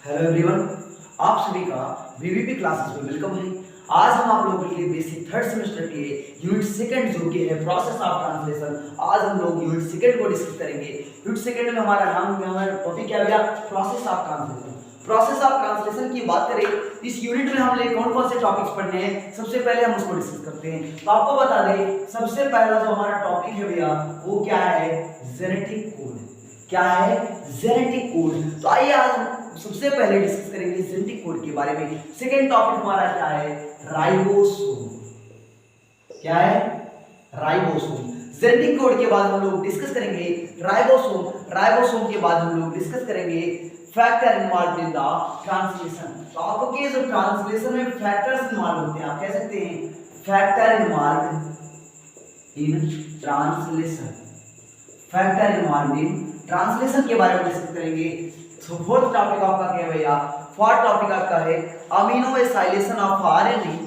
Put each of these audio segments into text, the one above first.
Hello everyone, आप सभी का वीवीपी क्लासेस में वेलकम है। आज हम आप लोगों के लिए बेसिक थर्ड सेमेस्टर के यूनिट सेकंड जो कि है प्रोसेस ऑफ ट्रांसलेशन, आज हम लोग यूनिट सेकंड को डिस्कस करेंगे। यूनिट सेकंड में हमारा टॉपिक क्या गया? Process of translation. Process of translation की बात करें, इस यूनिट में हमने कौन कौन से टॉपिक्स पढ़ने हैं, सबसे पहले हम उसको डिस्कस करते हैं। तो आपको बता दें, सबसे पहला जो हमारा टॉपिक है भैया वो क्या है? Genetic code. क्या है? Genetic code. तो आइए आज सबसे पहले डिस्कस करेंगे जेनेटिक कोड के बारे में। सेकंड टॉपिक हमारा क्या है? राइबोसोम। क्या है? राइबोसोम। जेनेटिक कोड के बाद हम लोग डिस्कस करेंगे राइबोसोम। राइबोसोम के बाद हम लोग डिस्कस करेंगे factor involved in the translation. तो आपको के जो ट्रांसलेशन में फैक्टर्स इन्वॉल्व होते हैं, आप कह सकते हैं factor involved in translation. Factor involved in translation के बारे में डिस्कस करेंगे। तो फोर्थ टॉपिक आपका क्या है भैया? फोर्थ टॉपिक आपका है amino acylation of RNA.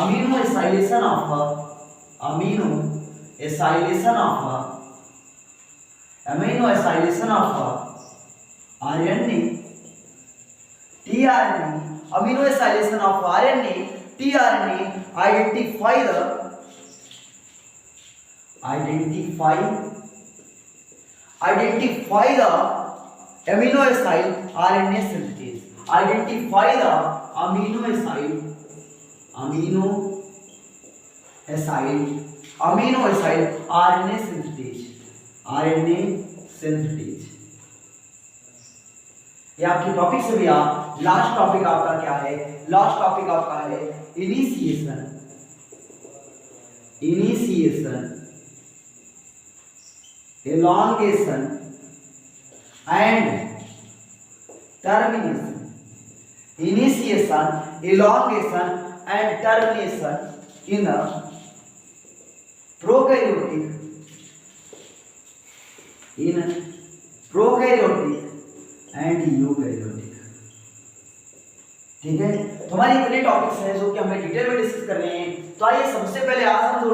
Amino acylation of RNA tRNA. Amino acylation of RNA tRNA identify the amino acid RNA synthesis. Identify the amino acid RNA synthesis. ये आपकी टॉपिक से भैया लास्ट टॉपिक आपका क्या है? Last topic आपका है initiation, elongation and termination. Initiation, elongation and termination in the prokaryotic and eukaryotic. ठीक है, तो हमारे इतने टॉपिक्स हैं जो कि हमें डिटेल में डिस्कस कर रहे हैं। तो आइए सबसे पहले आज हम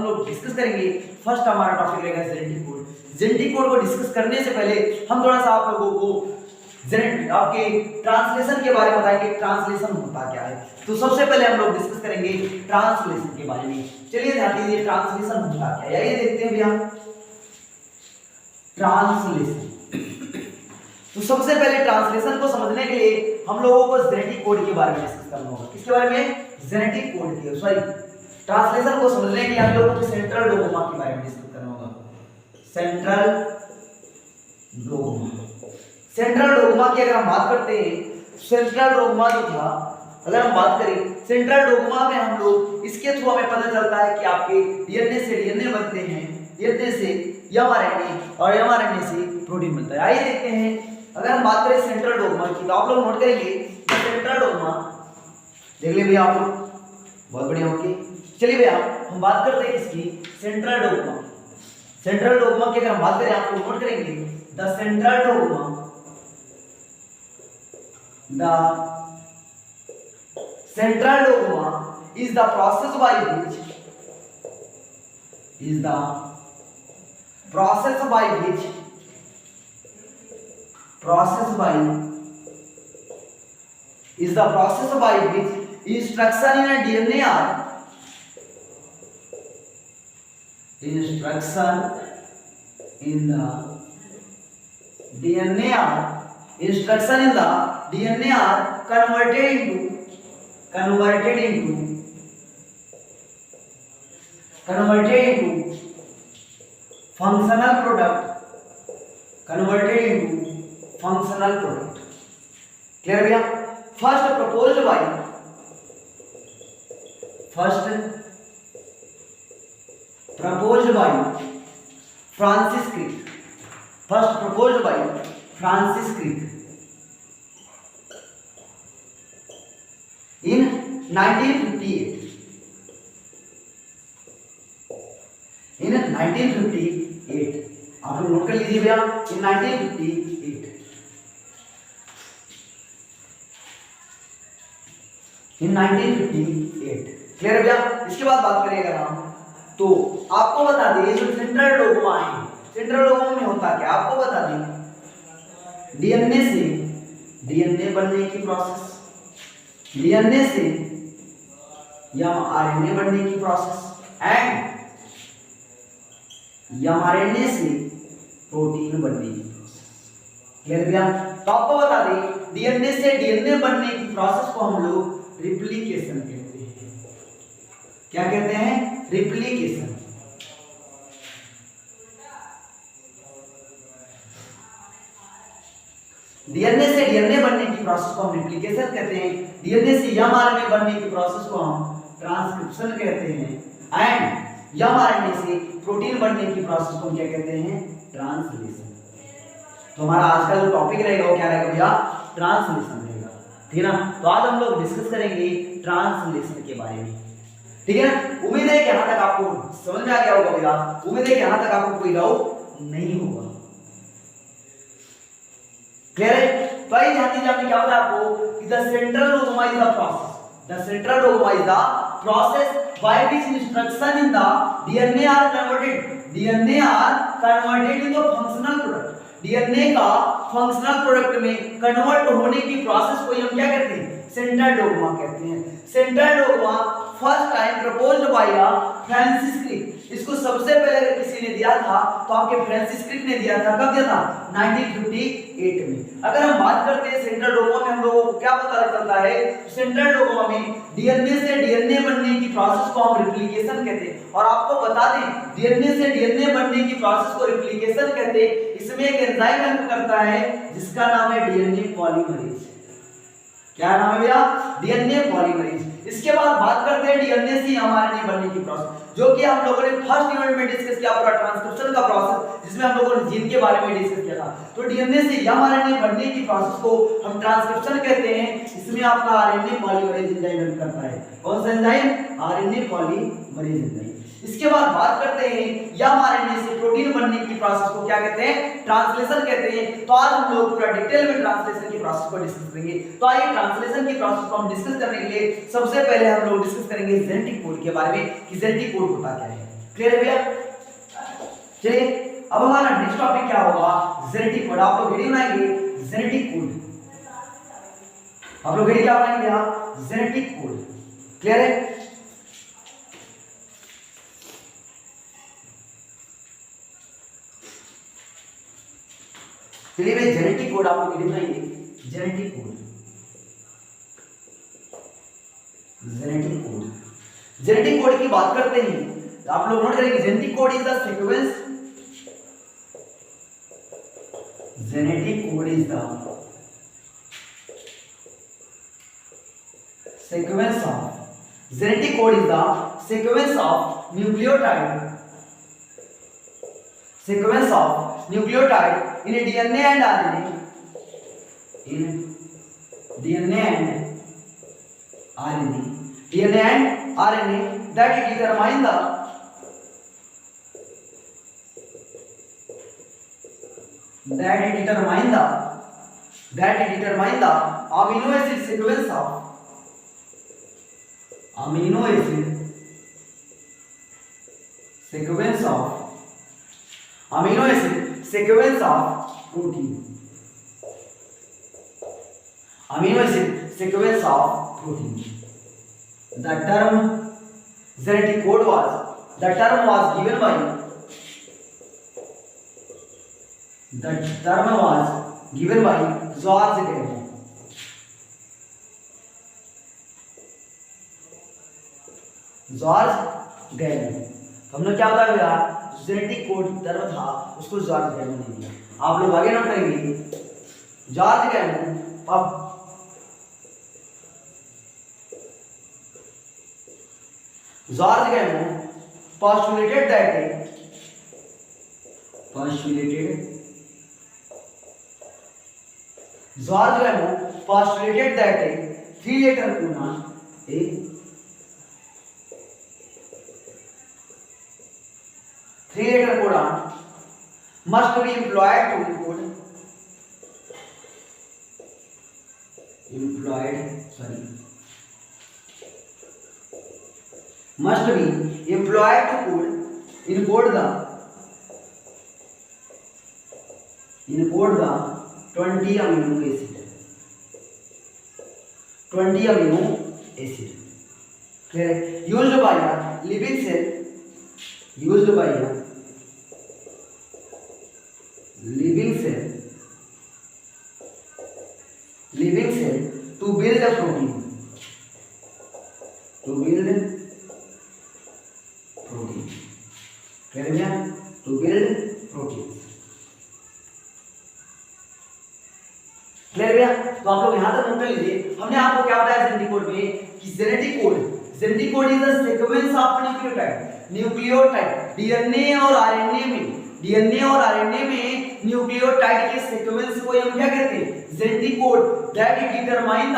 लोग डिस्कस करेंगे। फर्स्ट हमारा टॉपिक रहेगा जेनेटिक कोड। जेनेटिक कोड को डिस्कस करने से पहले हम थोड़ा सा आप लोगों को आपके ट्रांसलेशन के बारे में बताएंगे। ट्रांसलेशन होता क्या है? तो सबसे पहले हम लोग डिस्कस करेंगे ट्रांसलेशन के बारे में। चलिए ध्यान दीजिए, ट्रांसलेशन होता क्या है, ये देखते हैं भैया। ट्रांसलेशन, तो सबसे पहले ट्रांसलेशन को समझने के लिए हम लोगों को जेनेटिक कोड के बारे में डिस्कस करना होगा। किसके बारे में? जेनेटिक कोड के, सॉरी ट्रांसलेशन को समझने के लिए हम लोगों को सेंट्रल डोग्मा के बारे में डिस्कस करना होगा। सेंट्रल डोग्मा की अगर हम बात करते हैं, सेंट्रल डोग्मा जो था, अगर हम बात करें सेंट्रल डोग्मा में हम लोग इसके थ्रू हमें पता चलता है कि आपके डीएनए से डीएनए बनते हैं, डीएनए से एमआरएनए और एमआरएनए से प्रोटीन बनता है। आइए देखते हैं, अगर हम बात करें सेंट्रल डोग्मा की तो आप लोग नोट करेंगे सेंट्रल डोग्मा, देख ले भैया आप लोग, बहुत बढ़िया। ओके, चलिए भैया हम बात करते हैं किसकी? Central dogma. सेंट्रल डोग्मा की अगर हम बात करें, आप लोग नोट करेंगे the central dogma is the process by which instruction in a DNA are converted into functional product. Clear भैया? First proposed by Francis Crick in 1958. आप लोग नोट कर लीजिए भैया, in 1958 in 1958। क्लियर भैया? इसके बाद बात करेंगे हम, तो आपको बता दें जो सेंट्रल डोग्मा है, सेंट्रल डोग्मा में होता क्या आपको बता दें, डीएनए से डीएनए बनने की प्रोसेस, डीएनए से एमआरएनए बनने की प्रोसेस एंड एमआरएनए से प्रोटीन बनने की प्रोसेस। क्लियर भैया? तो आपको बता दें डीएनए से डीएनए बनने की प्रोसेस को हम लोग रिप्लिकेशन कहते हैं। क्या कहते हैं? रिप्लिकेशन। डीएनए से डीएनए बनने की प्रोसेस को हम रिप्लिकेशन कहते हैं, डीएनए से एमआरएनए बनने की प्रोसेस को हम ट्रांसक्रिप्शन कहते हैं एंड एमआरएनए से प्रोटीन बनने की प्रोसेस को हम क्या कहते हैं? ट्रांसलेशन। तो हमारा आज का जो टॉपिक रहेगा वो क्या रहेगा भैया? ट्रांसलेशन रहेगा, ठीक है ना? तो आज हम लोग डिस्कस करेंगे ट्रांसलेशन के बारे में, ठीक है ना? उम्मीद है कि यहां तक आपको समझ में आ गया होगा भैया, उम्मीद है कि यहां तक आपको कोई डाउट नहीं होगा। क्लियर है? तो आइए ध्यान दीजिए, आपने क्या बताया आपको कि the central dogma is the process, the central dogma is the process by which instruction in the DNA are converted, DNA are converted into functional product, DNA का फंक्शनल प्रोडक्ट में कन्वर्ट होने की प्रोसेस को हम क्या कहते हैं? Central dogma कहते हैं। Central dogma first time proposed by Francis Crick. इसको सबसे पहले अगर किसी ने दिया था तो आपके फ्रांसिस क्रिक ने दिया था। कब दिया था? 1958 में। अगर हम बात करते हैं सेंट्रल डोग्मा में हम लोगों को क्या पता चलता है? सेंट्रल डोग्मा में डीएनए से डीएनए बनने की प्रोसेस को हम रिप्लिकेशन कहते हैं। और आपको बता दें डीएनए से डीएनए बनने की प्रोसेस को रिप्लिकेशन कहते हैं। इसमें एक एंजाइम हेल्प करता है जिसका नाम है डीएनए पॉलीमरेज। क्या नाम है भैया? DNA polymerase. इसके बाद बात करते हैं डीएनए से एमआरएनए बनने की प्रोसेस, जो कि हम लोगों ने फर्स्ट यूनिट में डिस्कस किया, पूरा ट्रांसक्रिप्शन का प्रोसेस, जिसमें हम लोगों ने जीन के बारे में डिस्कस किया था। तो डीएनए से एमआरएनए बनने की प्रोसेस को हम ट्रांसक्रिप्शन कहते हैं। इसमें आपका आरएनए पॉलीमरेज एंजाइम हेल्प करता है। कौन सा एंजाइम? RNA polymerase enzyme. इसके बाद बात करते हैं एमआरएनए से प्रोटीन बनने की प्रोसेस को क्या कहते हैं? ट्रांसलेशन कहते हैं। तो आज हम लोग पूरा डिटेल में ट्रांसलेशन की प्रोसेस को डिस्कस करेंगे। तो आइए ट्रांसलेशन की प्रोसेस को हम डिस्कस करने के लिए सबसे पहले हम लोग डिस्कस करेंगे जेनेटिक कोड के बारे में कि जेनेटिक कोड होता क्या है। क्लियर है भैया? चलिए अब हमारा नेक्स्ट टॉपिक क्या होगा? Genetic code. आप लोग वीडियो बनाएंगे जेनेटिक कोड। आप लोग वीडियो क्या बनाएंगे भैया? Genetic code. क्लियर है? चलिए भाई जेनेटिक कोड आप लोग वीडियो बनाएंगे genetic code. Genetic code, genetic code की बात करते हैं तो आप लोग नोट करेंगे genetic code is the sequence, genetic code is the sequence of, genetic code is the sequence of nucleotide, sequence of nucleotide in DNA and RNA, in DNA and RNA, DNA and RNA that determine the amino acid sequence of amino acid sequence of amino acid sequence of protein, amino acid sequence of protein. The term genetic code was, the term was given by, the term was given by George Gamow. George Gamow. हमने क्या बताया भैया? Genetic code term था उसको George Gamow ने दिया। आप लोग आगे नोट करेंगे जॉर्ज गैमो। अब George गैमो postulated that George गैमो postulated that a 3-letter codon, a 3-letter codon must be employed to encode must be employed to encode the 20 amino acid, 20 amino acid. Clear है? Used by a living cell, used by a living cell to build a protein, to build protein। clear है? to build protein। Clear भैया? तो आप लोग यहां तक note कर लीजिए। हमने आपको क्या बताया जेनेटिक कोड में कि genetic code is the sequence of nucleotide. DNA और आरएनए में न्यूक्लियोटाइड के सीक्वेंस को हम क्या कहते हैं? Genetic code that determine the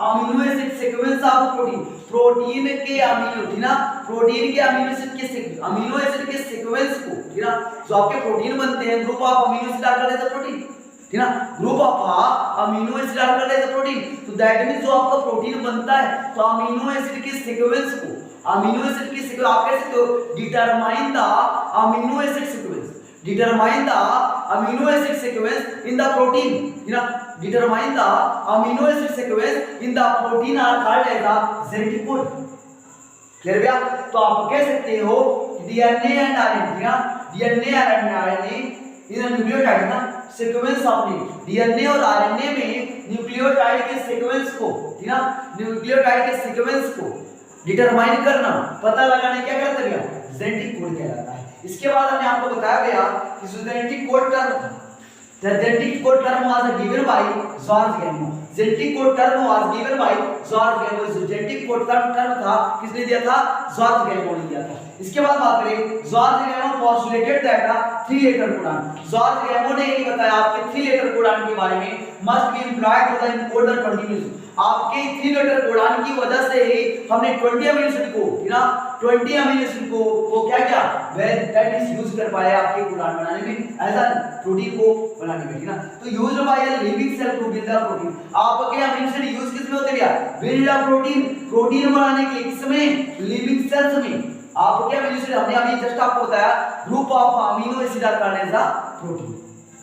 amino acid sequence of protein. Protein के अमीनो, ठीक ना, प्रोटीन के अमीनो एसिड के सीक्वेंस को, ठीक ना, जो आपके प्रोटीन बनते हैं ग्रुप ऑफ अमीनो एसिड डालकर देता प्रोटीन, ठीक ना, ग्रुप ऑफ अमीनो एसिड डालकर देता प्रोटीन। तो दैट मींस जो आपका प्रोटीन बनता है तो अमीनो एसिड के सीक्वेंस को, अमीनो एसिड की सीक्वेंस आप कह सकते हो determine the amino acid sequence, determine the amino acid sequence in the protein, you know, determine the amino acid sequence in the protein are called as the genetic code। Clear भैया? तो आप कह सकते हो DNA and RNA, DNA and RNA in nucleotide ना sequence of DNA और RNA में nucleotide के सीक्वेंस को, ठीक ना, न्यूक्लियोटाइड के सीक्वेंस को डिटरमाइन करना, पता लगाना क्या कहते हैं? जेनेटिक कोड कहलाता है। इसके बाद हमने आपको बताया गया कि genetic code term, the genetic code term was given by George गैमो। Genetic code term was given by George गैमो। Genetic code term था, किसने दिया था? जॉर्ज गैमो ने दिया था। इसके बाद बात करें, George Gamow postulated that the 3 letter codon. George Gamow ने ये बताया आपके 3 लेटर कोडान के बारे में, must be employed to the encode the continuous. आपके 3 लेटर कोडान की वजह से ही हमने 20 अमीनो एसिड को, ठीक ना, 20 अमीनो एसिड को क्या क्या दैट इज यूज कर पाए आपके कोडान बनाने में, एज अ प्रोटीन को बनाने में, ठीक ना। तो used by a living cell to build a protein. आपके अमीनो एसिड यूज किस में होते हैं? बिल्ड अ प्रोटीन, प्रोटीन बनाने के लिए। किसमें? लिविंग सेल्स में। आपके अमीनो एसिड हमने अभी जस्ट आपको बताया group of amino acid are called as a protein,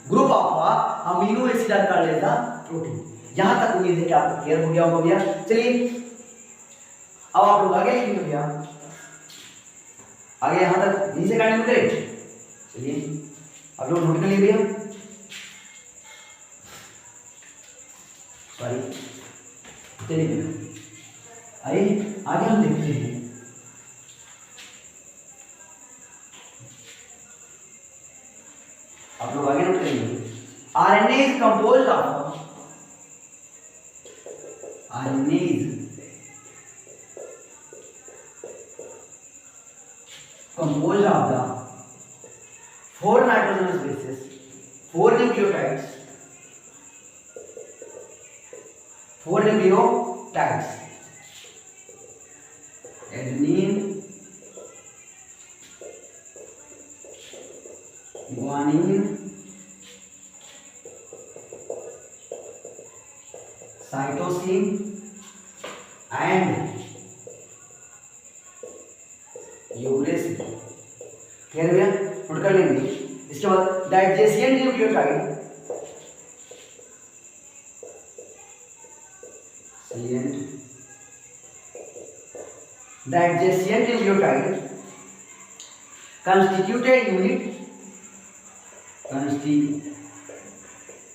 group of amino acid are called as a protein. यहां तक उम्मीद है कि आपको क्लियर हो गया होगा भैया। चलिए अब आप लोग आगे लिखेंगे भैया, आगे यहां तक यहीं से कंटिन्यू करें। चलिए आप लोग नोट कर लिए भैया, सॉरी, चलिए आइए आगे हम देखते हैं। आप लोग आगे नोट करेंगे, RNA is composed of, RNA is composed of the 4 nitrogenous bases, 4 nucleotides, 4 nucleotides, adenine, guanine, cytosine and uracil. Clear भैया? नोट कर लेंगे। इसके बाद डाइजेशियन न्यूक्लियोटाइड, डाइजेशियन nucleotide constituted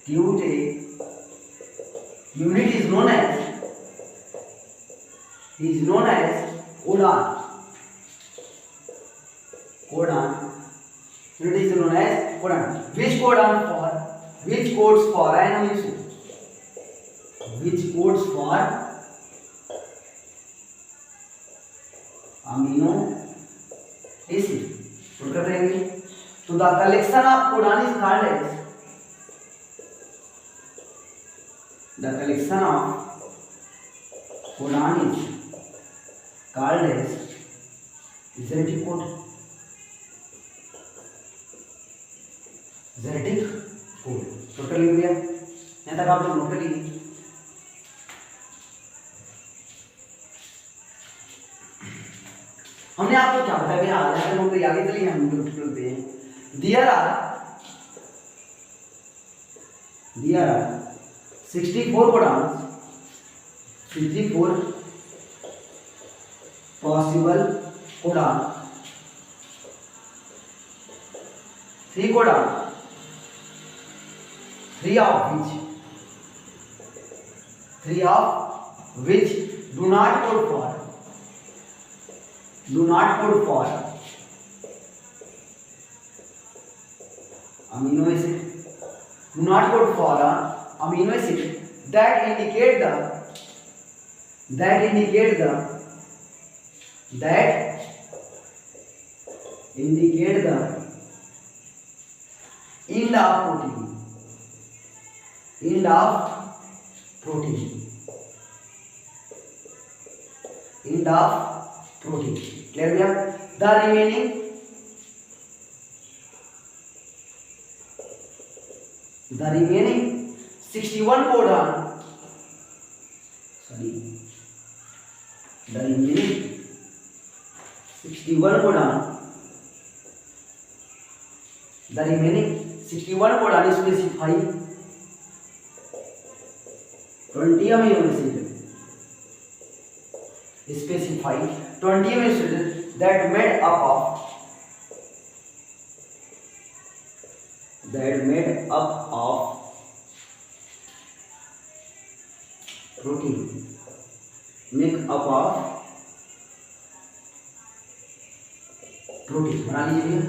unit, unit is known as codon. Unit is known as codon. Which codes for an amino acid? Which codes for amino acid? तो करते रहेंगे। तो the collection of codon is called as genetic code. Genetic code total लिख दिया, यहाँ तक आप लोग नोट कर लीजिए। हमने आपको क्या बताया भैया? आगे नोट करिए, आगे चलिए हम लोग पे हैं। There are 64 codons 64 possible codon, 3 codon, 3 of which do not code for amino acid, do not code for amino acid that indicate the end of protein. Clear भैया? The remaining 61 codon, the remaining 61 codon specify 20 amino acid that made up of protein, बना लीजिए।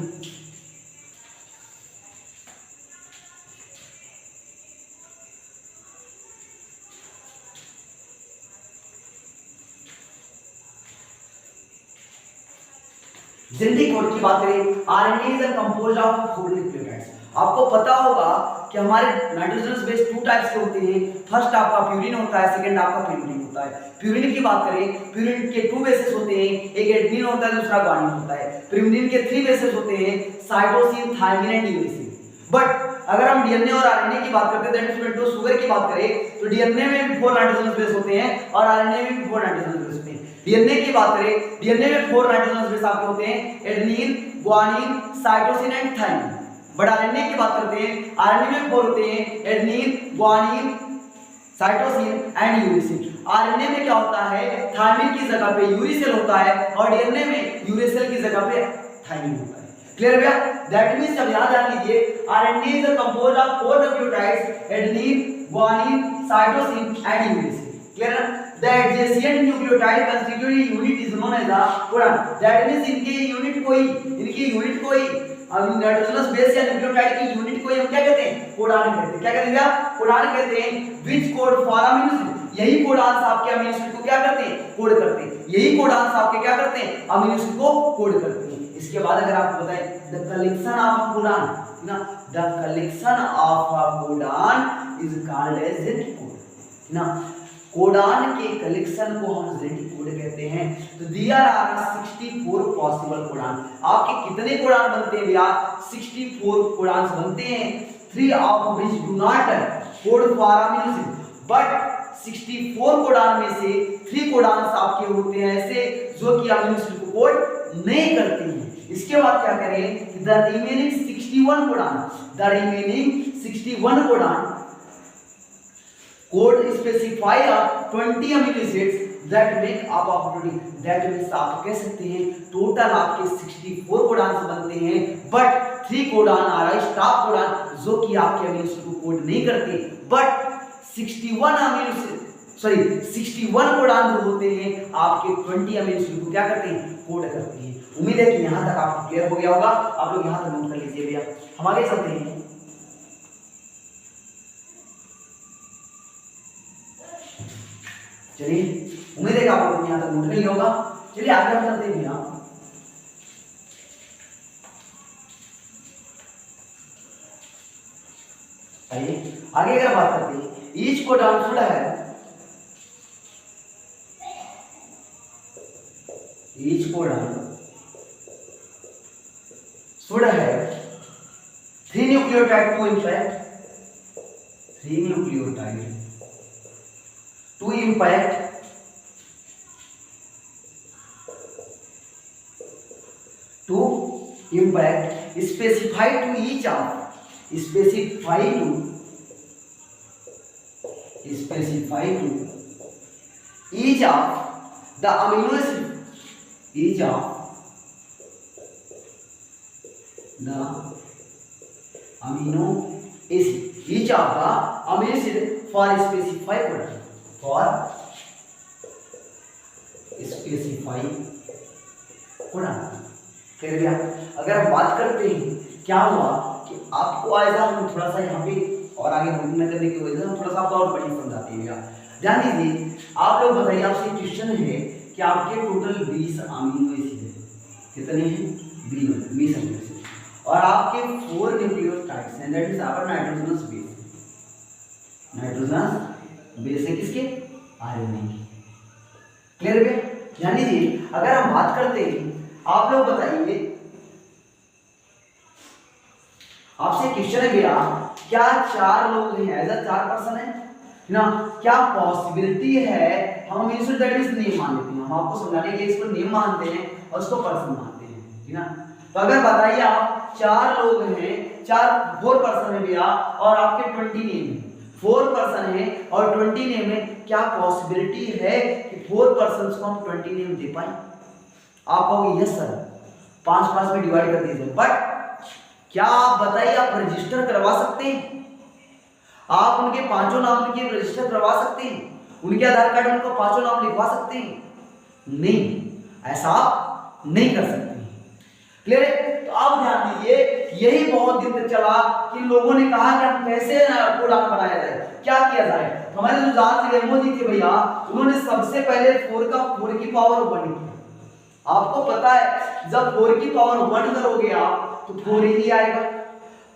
Genetic code की बात करें, RNA is composed of 4 nucleotides. आपको पता होगा कि हमारे नाइट्रोजनस बेस 2 टाइप्स के होते हैं। फर्स्ट आपका प्यूरिन होता है, सेकंड आपका प्यूरिन होता है। प्यूरिन की बात करें, प्यूरिन के 2 बेसेस होते हैं, एक एडेनिन होता है, दूसरा ग्वानिन होता है। प्यूरिन के 3 बेसेस होते हैं, cytosine, thymine and uracil. But अगर हम डीएनए और आरएनए की बात करते हैं, दैट मींस तो शुगर की बात करें तो डीएनए में भी 4 नाइट्रोजनस बेस होते हैं और आरएनए में भी 4 नाइट्रोजनस बेस होते हैं। डीएनए की बात करें, डीएनए में 4 नाइट्रोजनस बेस आपके होते हैं, adenine, guanine, cytosine and thymine. But RNA की बात करते हैं, आरएनए में 4 होते हैं, adenine, guanine, cytosine and uracil. RNA में क्या होता है, थायमिन की जगह पे यूरेसिल होता है और डीएनए में यूरेसिल की जगह पे थायमिन होता है। क्लियर भैया? दैट मींस अब याद रख लीजिए, RNA is composed of 4 nucleotides, adenine, guanine, cytosine and uracil. Clear? The adjacent nucleotide constituted unit is known as a codon. That means इनकी यूनिट कोई नाइट्रोजनस बेस या न्यूक्लियोटाइड की यूनिट को हम क्या कहते हैं, कोडान कहते हैं। क्या कहते हैं? कोडान कहते हैं। which code for amino acid, यही कोडान आपके अमीनो एसिड को क्या करते हैं, कोड करते हैं। यही कोडान आपके क्या करते हैं, अमीनो एसिड को कोड करते हैं। इसके बाद अगर आपको बताएं द कलेक्शन ऑफ कोडान ना, the collection of codon is called as genetic code ना। कोडान के कलेक्शन को हम जेनेटिक कोड कहते हैं। तो देयर आर 64 पॉसिबल कोडान। आपके कितने कोडान बनते हैं भैया? 64 कोडान बनते हैं। 3 of which do not code for amino acid, but 64 codon में से 3 कोडान आपके होते हैं ऐसे जो कि अमीनो एसिड को कोड नहीं करते हैं। इसके बाद क्या करें, the remaining 61 codon code specify 20 amino acids that make up of protein. That means आप कह सकते हैं टोटल आपके 64 कोडान बनते हैं, बट 3 कोडान आ रहा है स्टॉप कोडान जो कि आपके अमीनो एसिड को कोड नहीं करते, बट 61 कोडान जो होते हैं आपके 20 अमीनो एसिड को क्या करते हैं, कोड करते हैं। उम्मीद है कि यहाँ तक आपको क्लियर हो गया होगा। आप लोग यहाँ तक नोट कर लीजिए भैया। हम आगे चलते हैं। चलिए, उम्मीद है कि आप लोग यहाँ तक नोट कर लिया होगा। चलिए आगे हम चलते हैं भैया। आइए आगे अगर बात करते हैं, ईच कोडान शुड है, ईच कोडान शुड है 3 nucleotide to impact, 3 nucleotide to impact specify to each of each of the amino acid, each of the amino acid, each of the amino acid for specify codon, for specify codon। फिर भी अगर हम बात करते हैं क्या हुआ कि आपको आएगा, हम थोड़ा सा यहाँ पे और आगे न करने की वजह से हम थोड़ा सा आपको और बढ़िया समझाते हैं भैया। ध्यान दीजिए, आप लोग बताइए, आपसे क्वेश्चन है कि आपके टोटल 20 अमीनो एसिड है, कितने हैं 20 अमीनो एसिड, और आपके 4 न्यूक्लियोटाइड्स हैं, that is our nitrogenous base, nitrogenous base है किसके, आरएनए की। क्लियर है? ध्यान दीजिए, अगर हम बात करते हैं, आप लोग बताइए, आपसे क्वेश्चन है भैया, क्या 4 लोग हैं, ऐसा 4 पर्सन है ना, क्या पॉसिबिलिटी है, हम इनिशियल दैट इज नेम मान लेते हैं, हम आपको समझाने के लिए इसको नेम मानते हैं और उसको पर्सन मानते हैं, ठीक ना। तो अगर बताइए आप 4 लोग हैं, 4 पर्सन है भैया, और आपके 20 नेम है, 4 पर्सन है और 20 नेम है, क्या पॉसिबिलिटी है कि 4 पर्सन को हम 20 नेम दे पाए? आप कहोगे यस सर, 5 में डिवाइड कर दीजिए, बट क्या आप बताइए, आप रजिस्टर करवा सकते हैं? आप उनके 5 नाम के रजिस्टर करवा सकते हैं? उनके आधार कार्ड में उनको 5 नाम लिखवा सकते हैं? नहीं, ऐसा आप नहीं कर सकते। क्लियर है? तो आप ध्यान दीजिए, यही बहुत दिन तक चला कि लोगों ने कहा कि हम कैसे कोडान बनाया जाए, क्या किया जाए। हमारे जो जांच रेमो जी थे भैया, उन्होंने सबसे पहले 4 की पावर 1 किया। आपको पता है, जब 4 की पावर 1 करोगे आप तो 4 ही आएगा।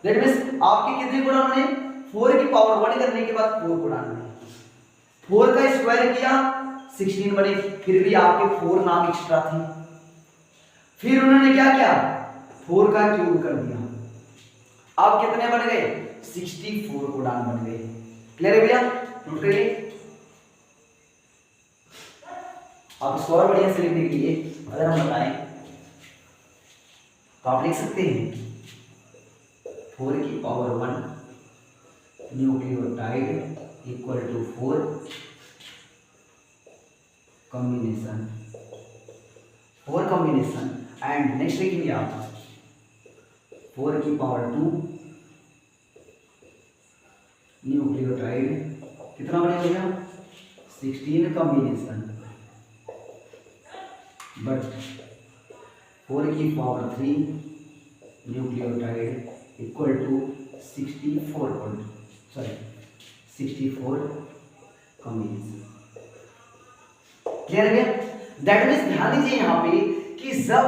दैट मींस आपके कितने कोडान बने? 4 की पावर 1 करने के बाद 4 कोडान बने। 4 का स्क्वायर किया 16 बने, फिर भी आपके 4 नाम एक्स्ट्रा थे। फिर उन्होंने क्या किया, 4 का क्यूब कर दिया, अब कितने बन गए? 64 कोडान बन गए। क्लियर है भैया? नोट करिए। आप इसको और बढ़िया से लिखने के लिए अगर हम बताएं तो आप लिख सकते हैं 4 की power 1 nucleotide equal to 4 combination, 4 combination, and next लिखेंगे आप 4 की पावर 2 न्यूक्लियोटाइड, कितना बनेगा? 16 कॉम्बिनेशन, बट 4 की power 3 nucleotide equal to 64 combination. Clear है? दैट मीन्स ध्यान दीजिए यहाँ पे कि जब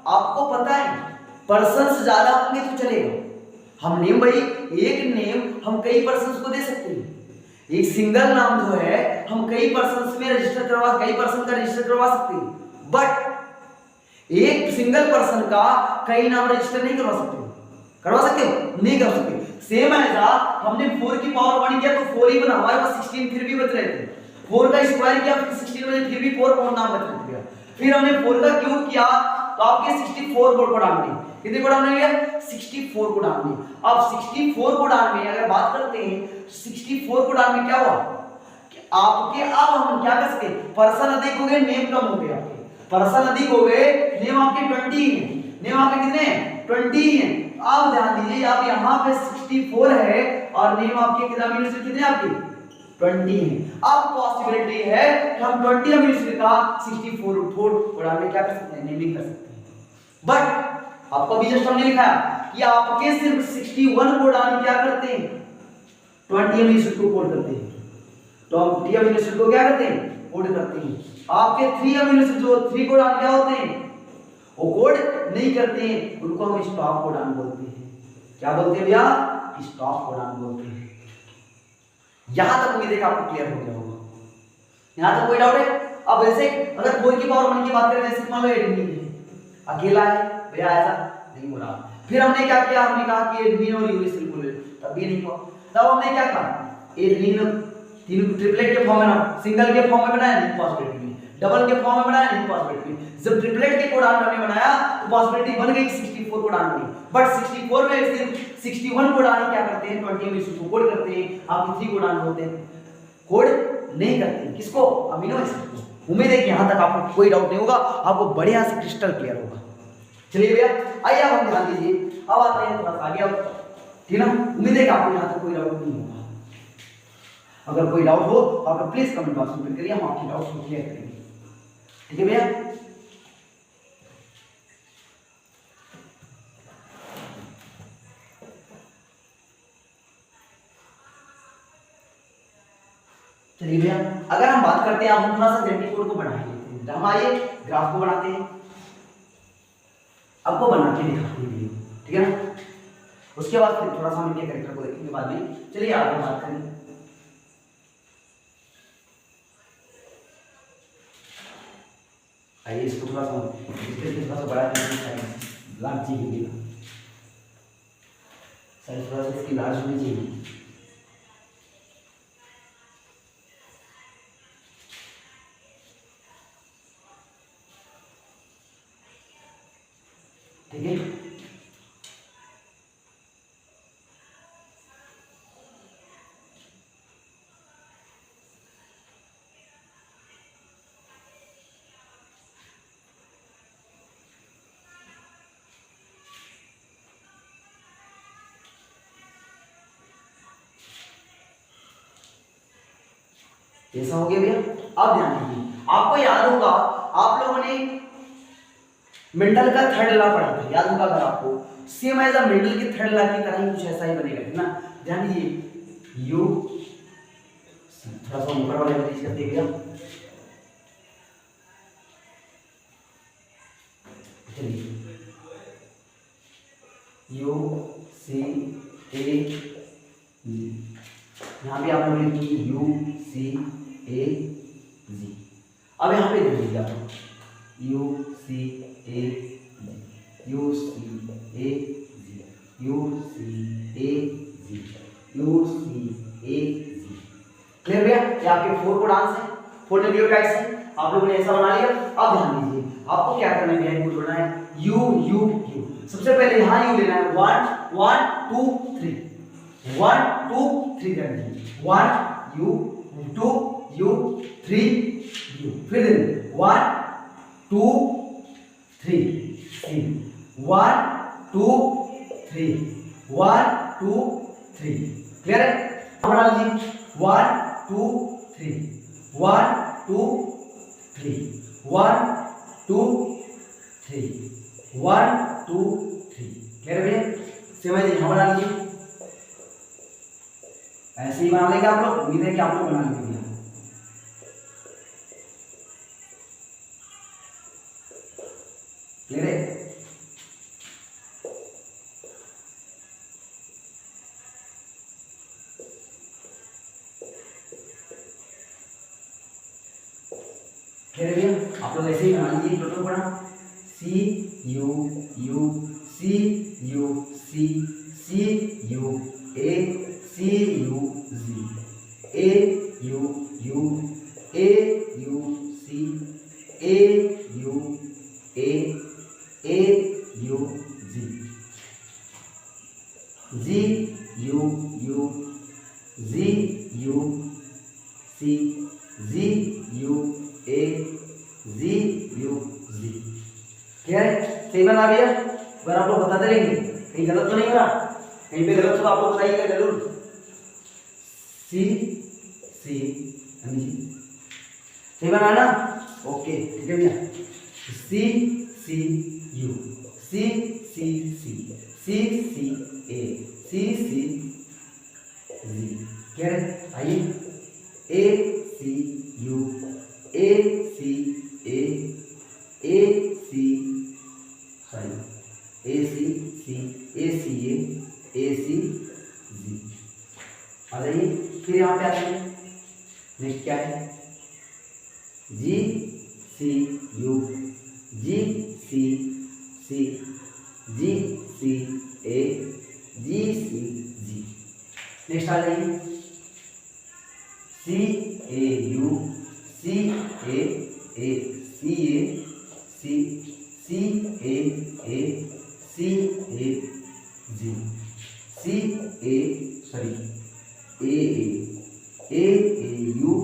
आपको पता है पर्सन से ज्यादा होंगे तो चलेगा, हम नेम भाई एक नेम हम कई पर्सन को दे सकते हैं, एक सिंगल नाम जो है हम कई पर्सन में रजिस्टर करवा, कई पर्सन का रजिस्टर करवा सकते हैं, बट एक सिंगल पर्सन का कई नाम रजिस्टर नहीं करवा सकते। करवा सकते हो? नहीं कर सकते। सेम ऐसा हमने 4 की पावर 1 किया तो 4 ही बना, हमारे पास 16 फिर भी बच रहे थे। 4 का स्क्वायर किया 16 बचे, फिर भी 4 नाम बच रहे थे। फिर हमने 4 का क्यूब किया तो आपके 64 को डाल दिए। कितने को डाल दिए? 64 को डाल दिए। अब 64 को डाल में अगर बात करते हैं 64 को डाल में क्या हुआ कि आपके, अब हम क्या कर सकते, पर्सन अधिक हो गए, नेम कम हो गए। आपके पर्सन अधिक हो गए, नेम आपके 20 हैं, नेम आपके कितने हैं? 20 हैं। अब ध्यान दीजिए, आप यहाँ पे 64 है और नेम आपके कितने आपके 20 हैं। अब पॉसिबिलिटी है कि हम 20 अमीनो एसिड का 64 कोडान में क्या कर सकते हैं? नेमिंग कर सकते हैं। बट आपको अभी जस्ट हमने लिखा कि आपके सिर्फ 61 कोडान क्या करते हैं? 20 अमीनो एसिड को कोड करते हैं। तो हम 3 अमीनो एसिड को क्या करते हैं? कोड करते हैं। आपके 3 अमीनो एसिड जो 3 कोडान क्या होते हैं? वो कोड नहीं करते हैं, उनको हम स्टॉप कोडान बोलते हैं। क्या बोलते हैं भैया? स्टॉप कोडान बोलते हैं। यहां तक उम्मीद है कि आपको क्लियर हो गया होगा। यहां तक कोई डाउट है? अब ऐसे अगर 4 की पावर 1 की बात करें, जैसे मान लो एडमिन है, अकेला है भैया, ऐसा नहीं हो रहा। फिर हमने क्या किया? हमने कहा कि एडमिन और यूनिट बिल्कुल, तब भी नहीं हुआ। तब हमने क्या कहा? एडमिन तीन ट्रिपलेट के फॉर्म में ना, सिंगल के फॉर्म में बनाया, नहीं पॉसिबिलिटी में, डबल के फॉर्म में बनाया, नहीं पॉसिबिलिटी में। जब ट्रिपलेट के कोडान हमने बनाया तो पॉसिबिलिटी बन गई 64 कोडान बनी। बट 64 में सिर्फ 61 कोडान क्या करते हैं? 20 में इसको कोड करते हैं। आप 3 कोडान होते हैं, कोड नहीं करते। किसको? अमीनो एसिड को। उम्मीद है कि यहाँ तक आपको कोई डाउट नहीं होगा, आपको बढ़िया से क्रिस्टल क्लियर होगा। चलिए भैया आइए अब हम ध्यान दीजिए, अब आते हैं थोड़ा सा आगे। अब ठीक है ना, उम्मीद है कि आपको यहाँ तक कोई डाउट नहीं होगा। अगर कोई डाउट हो तो आप प्लीज कमेंट बॉक्स में कमेंट करिए, हम आपके डाउट को क्लियर करेंगे। ठीक है भैया, चलिए भैया अगर हम बात करते हैं, अब हम थोड़ा सा जेनेटिक कोड को बढ़ा लेते हैं। हम आइए ग्राफ को बनाते हैं, आपको बना के दिखाते हैं वीडियो, ठीक है ना। उसके बाद फिर थोड़ा सा हम इनके कैरेक्टर को देखेंगे बाद में। चलिए आगे बात करें। आइए इसको थोड़ा सा बड़ा लार्ज चाहिए, साइज थोड़ा सा इसकी लार्ज होनी चाहिए। ठीक है, ऐसा हो गया भैया। अब ध्यान दीजिए, आपको याद होगा आप लोगों ने मेंडल का थर्ड लॉ पढ़ा था, याद होगा अगर आपको। सेम एज अ मेंडल के थर्ड लॉ की तरह ही कुछ ऐसा ही बनेगा, है ना। ध्यान दीजिए, यू थोड़ा सा ऊपर वाले चीज करते भैया, चलिए यू सी ए, यहाँ पे आप लोग लिखिए यू सी ए जी। अब यहाँ पे देख लीजिए आप U C A G, U C A G, U C A G, U C A G. Clear भैया, ये आपके 4 कोडांस हैं, 4 न्यूक्लियोटाइड्स हैं, आप लोगों ने ऐसा बना लिया। अब ध्यान दीजिए, आपको क्या करना है भैया, इनको जोड़ना है यू यू यू। सबसे पहले यहाँ यू लेना है, 1 1 2 3, 1 2 3 कर दीजिए, 1 यू 2 यू 3 यू, फिर 1 2 3 3, 1 2 3, 1 2 3। क्लियर है? बना लीजिए 1 2 3, 1 2 3, 1 2 3, 1 2 3। क्लियर है भैया? सेम है, यहाँ बना लीजिए, ऐसे ही बना लेंगे आप लोग। उम्मीद है कि आप लोग बना लेंगे। क्लियर है? क्लियर है भैया, आप लोग ऐसे ही बना लीजिए। टोटल पढ़ा C U U C U C C U A C U G, A U U A U C A U A U G, G U U G U C G U A G U G. क्या है? सही बना भैया? अगर आप लोग बताते रहेंगे, कहीं गलत तो नहीं हो रहा, कहीं पे गलत तो आप लोग बताइएगा जरूर। सी सी सही बना ना? ओके ठीक है भैया। सी C U C C C C C A C सी जी। क्या है? आइए ए C U A C A C sorry A C C A C A C जी। आ जाइए, फिर यहाँ पे आते हैं, नेक्स्ट क्या है, जी सी U ji C C ji C A G C ji. Next आ जाइए, C A U C A C C C A C A G, C A sorry A U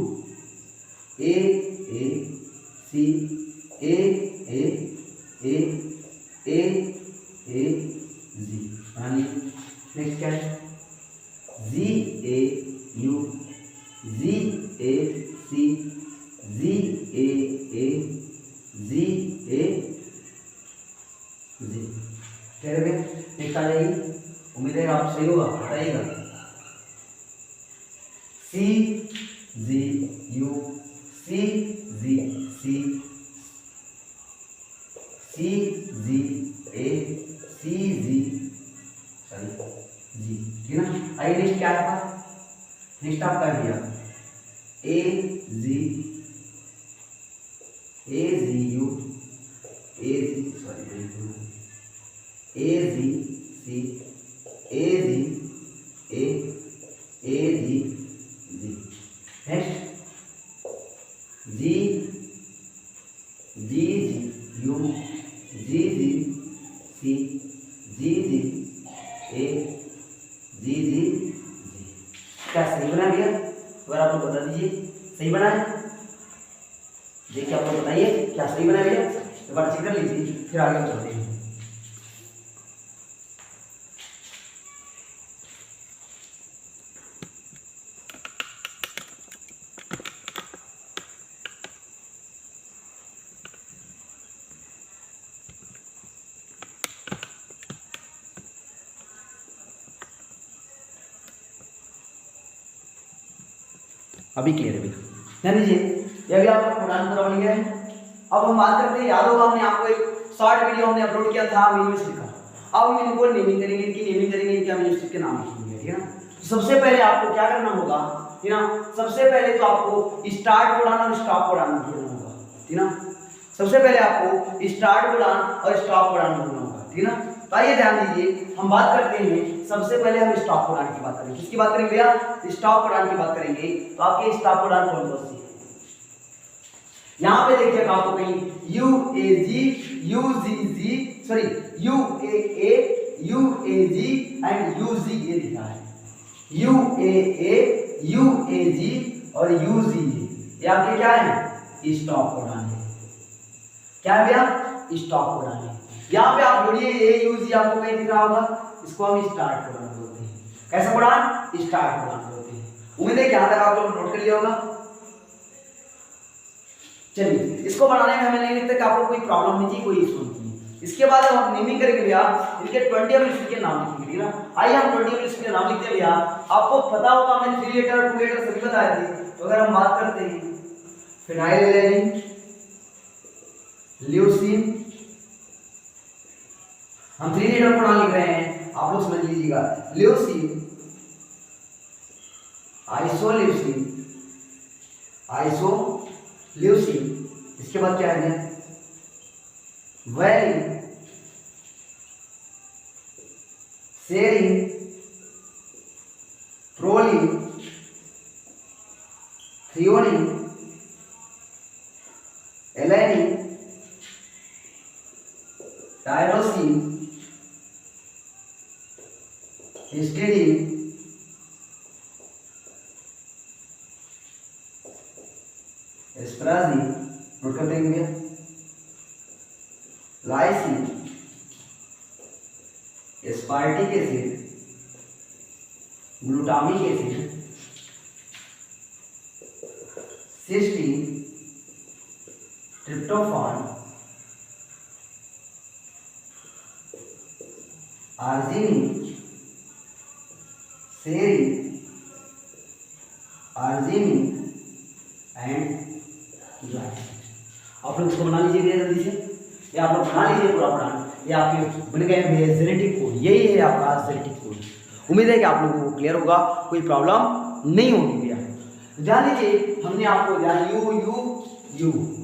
A C A G. Next क्या है? G A U G A C G A G A G. कह रहे next आ जाएगी, उम्मीद है आप सही होगा, बताइएगा। सी G U C ji C C G A C ji sorry जी, ठीक है ना। आइए नेक्स्ट क्या है आपका? नेक्स्ट आपका भैया A G U A G sorry A G C A G A G G. Next G G U G G C G G A G G G. क्या सही बना भैया? अगर आप लोग बता दीजिए सही बना है। देखिए आप लोग बताइए क्या सही बना भैया, एक बार चेक कर लीजिए, फिर आगे हम चलते हैं। अभी क्लियर है भैया, ध्यान दीजिए। ये अभी आपका कुरान पूरा बन गया है। अब हम बात करते हैं, याद होगा हमने आपको एक शॉर्ट वीडियो हमने अपलोड किया था यूनिवर्सिटी का। अब हम इनको नेमिंग करेंगे, इनकी नेमिंग करेंगे, इनके यूनिवर्सिटी के नाम लिखेंगे, ठीक है ना। तो सबसे पहले आपको क्या करना होगा, ठीक ना। सबसे पहले तो आपको स्टार्ट कोडान और स्टॉप कोडान ढूंढना होगा, ठीक ना। सबसे पहले आपको स्टार्ट कोडान और स्टॉप कोडान ढूंढना होगा, ठीक ना। तो आइए ध्यान दीजिए, हम बात करते हैं सबसे पहले हम स्टॉप कोडान की बात करेंगे। किसकी बात करेंगे भैया? स्टॉप कोडान की बात करेंगे। तो आपके स्टॉप कोडान कौन कौन सी है? यहाँ पे देखिए आपको कहीं U A G U G G sorry U A G and U G ये लिखा है। यू ए जी और यू जी ये आपके क्या है? स्टॉप कोडान है। क्या है भैया? स्टॉप कोडान है। यहाँ पे आप जोड़िए ए यू जी, आपको कहीं दिख रहा होगा, इसको हम स्टार्ट कोडान बोलते हैं। कैसा कोडान? स्टार्ट कोडान बोलते हैं। उम्मीद है कि यहाँ तक आप लोग नोट कर लिया होगा। चलिए इसको बनाने में हमें नहीं लगता कि आप लोग कोई प्रॉब्लम नहीं थी, कोई इशू नहीं थी। इसके बाद हम नेमिंग करेंगे भैया, इनके 20 एलिमेंट्स के नाम लिखेंगे, ठीक है। आइए हम 20 एलिमेंट्स के नाम लिखते हैं भैया। आपको पता होगा हमने 3 लेटर 2 लेटर सभी बताए थे। तो अगर हम बात करते हैं फिनाइलएलेनिन, ल्यूसीन, हम 3 लेटर को नाम लिख रहे हैं, आप लोग समझ लीजिएगा। ल्यूसीन, आइसोल्यूसीन, ल्यूसीन, इसके बाद क्या है? Valine, serine, proline, threonine, alanine, tyrosine, histidine, asparagine, note कर देंगे भैया। Lysine, aspartic acid, glutamic acid, cysteine, tryptophan, arginine, serine, arginine and आप लोग इसको बना लीजिए जल्दी से। ये आप लोग बना लीजिए पूरा प्लान। ये आपके बन गए हैं जेनेटिक कोड, यही है आपका जेनेटिक कोड। उम्मीद है कि आप लोगों को क्लियर होगा, कोई प्रॉब्लम नहीं होगी भैया। ध्यान दीजिए, हमने आपको